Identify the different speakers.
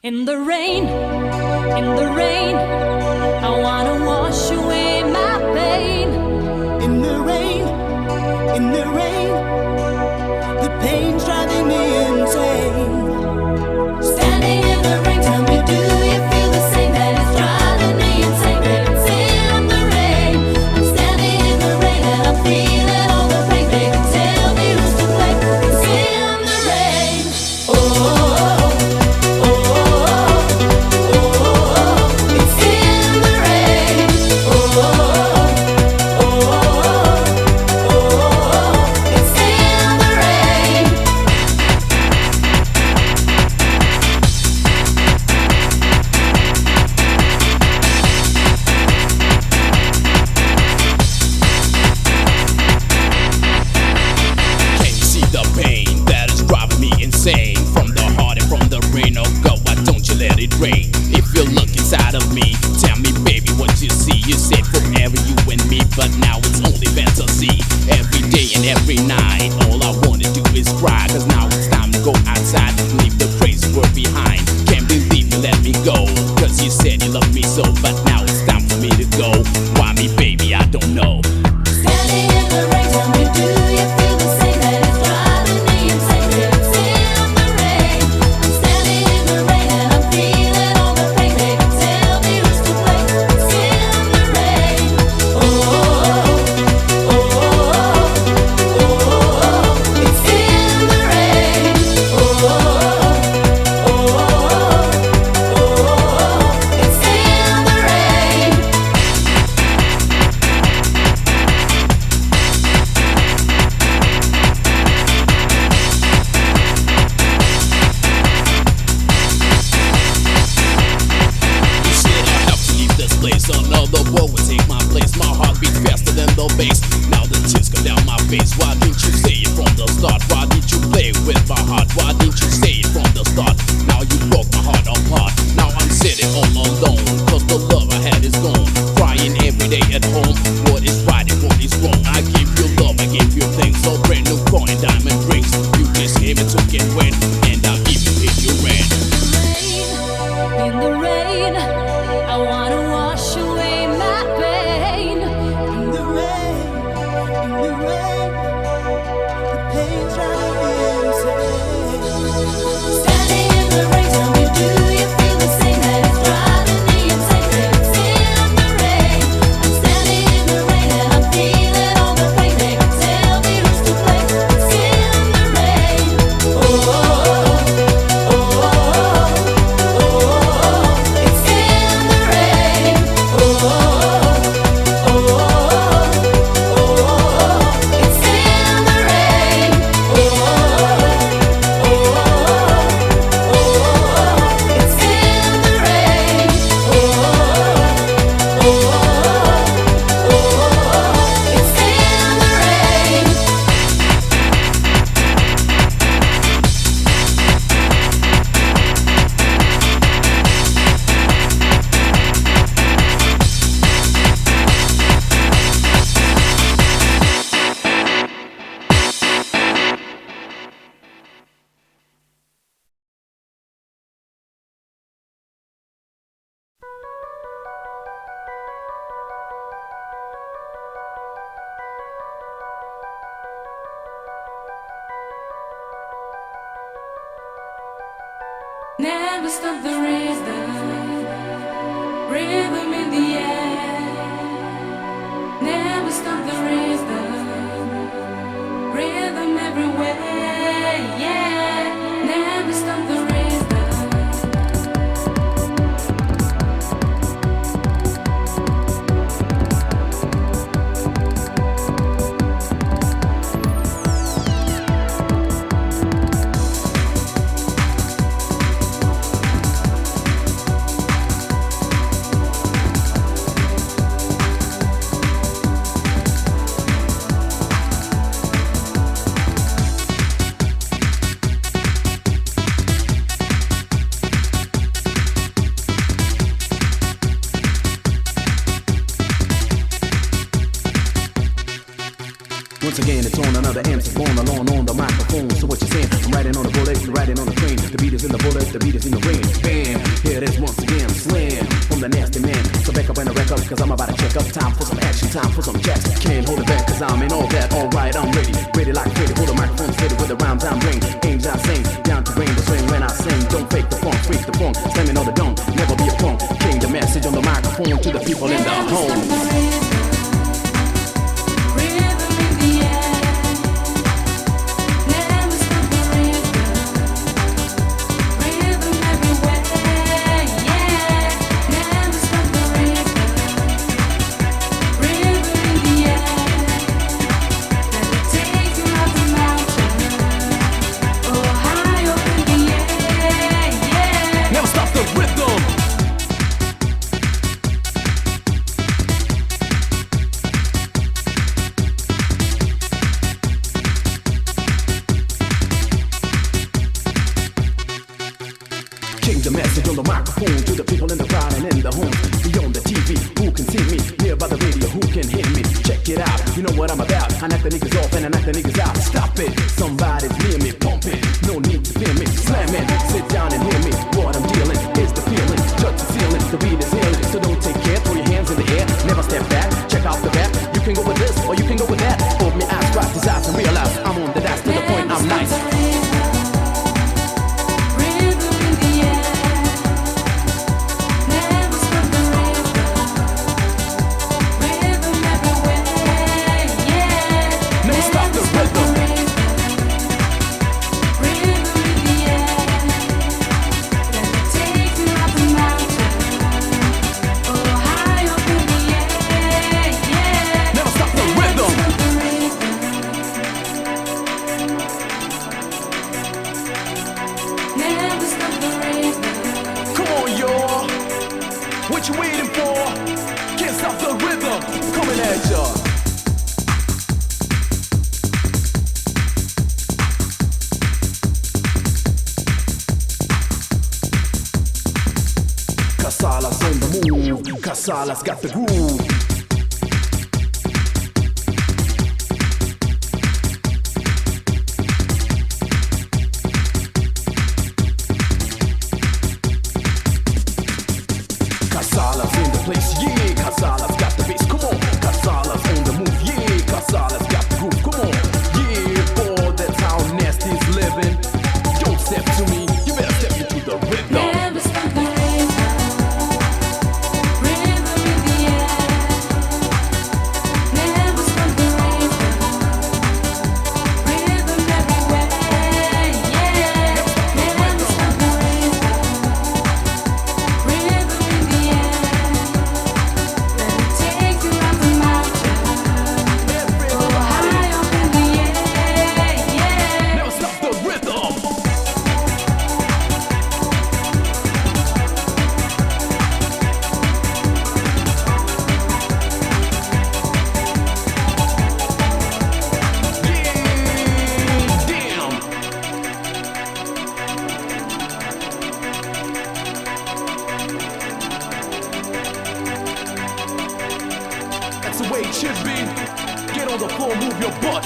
Speaker 1: In the rain, I wanna wash away my pain.
Speaker 2: In the rain, the pain's driving me insane.
Speaker 1: Standing in the rain, tell me, do you feel the same? That it's driving me insane. Baby, it's in the rain. I'm standing in the rain and I'm feeling all the pain. Baby, tell me who's to blame. It's in the rain. Oh, oh, oh, oh, it's in the rain. Oh, oh, oh, it's in the rain.
Speaker 3: Can you see the pain that is driving me insane? From the heart and from the rain, oh God, why don't you let it rain? If you look inside of me, tell me baby what you see. You said forever you and me, but now it's only fantasy. Every day and every night, all I wanna do is cry. Cause now it's time to go outside and leave the crazy world behind. Can't believe you let me go, cause you said you loved me so. But now it's time for me to go. Why me baby, I don't know.
Speaker 1: Standing in the rain, tell me, do you feel the same? That it's driving me insane. Baby, it's in the rain. I'm standing in the rain and I'm feeling all the pain. Baby, tell me who's to blame. It's in the rain. Oh, oh, oh, it's in the rain. Oh, oh, it's in the rain.
Speaker 3: You said I have to leave this place. Another boy will take my place. My heart beats faster than the bass. Now the tears come down my face. Why didn't you say it from the start? Why didn't you play with my heart? Why didn't you say it from the start? Now you broke my heart apart. Now I'm sitting all alone. Cause the love I had is gone. Crying every day at home. What is right and what is wrong? I gave you love, I gave you things. So brand new coin, diamond rings. You just came and took it went. And I even paid your rent.
Speaker 1: In the rain, I wanna wash away my pain.
Speaker 2: In the rain, the pain's driving me insane.
Speaker 1: Standing in the rain, tell me, do you feel the same? That it's driving me insane. Baby, it's in the rain. I'm standing in the rain and I'm feeling all the pain. Baby, tell me who's to blame. It's in the rain. Oh, oh, oh, it's in the rain. Oh, oh, oh, it's in the rain. Oh, oh, it's in the rain. Oh, it's in the rain. Never stop the rhythm in the air. Never stop the rhythm everywhere. Yeah, never stop the rhythm.
Speaker 4: tone, another MC born alone on the microphone. So what you saying? I'm riding on a bullet, you're riding on a train. The beat is in the bullet, the beat is in the rain. Bam, here it is once again, slam from the nasty man. So back up and I wreck up, cause I'm about to check up. Time for some action, time for some jacks. Can't hold it back, cause I'm in all that. Alright, I'm ready, ready like ready. Hold the microphone steady with the rhymes I'm bring. Aims I sing, down to rain the swing when I sing. Don't fake the funk, freak the funk, slamming on the dome. Never be a punk. King the message on the microphone to the people in the home. King the message on the microphone to the people in the crowd and in the home. Beyond the TV, who can see me? Here by the radio, who can hear me? Check it out, you know what I'm about. I knock the niggas off and I knock the niggas out. Stop it, somebody's near me, pump it. No need to fear me, slam it. Sit down and hear me. What I'm dealing is the feeling. Touch the ceiling, the beat is healing. So don't take care, throw your hands in the air. Never step back, check out the rap. You can go with this or you can go with that. Open your eyes, cross these eyes and realize I'm on the dash to the point I'm nice. What you waiting for? Can't stop the rhythm coming at ya. Casalla's on the move. Casalla's got the groove. Casalla's in the place, yeah. Casalla's got the bass, come on. Casalla's on the move, yeah. Casalla's got the groove, come on. Yeah, boy, that's how Nasty's living. Don't step to me, you better step into the rhythm.
Speaker 1: Never stop the rhythm. Rhythm in the air. Never stop the rhythm. Rhythm everywhere, yeah. Never stop the rhythm. Rhythm in the air. Let it take you up the mountain. Go high up in the air, yeah.
Speaker 4: Never stop the rhythm. Yeah, damn. That's the way it should be. Get on the floor, move your butt.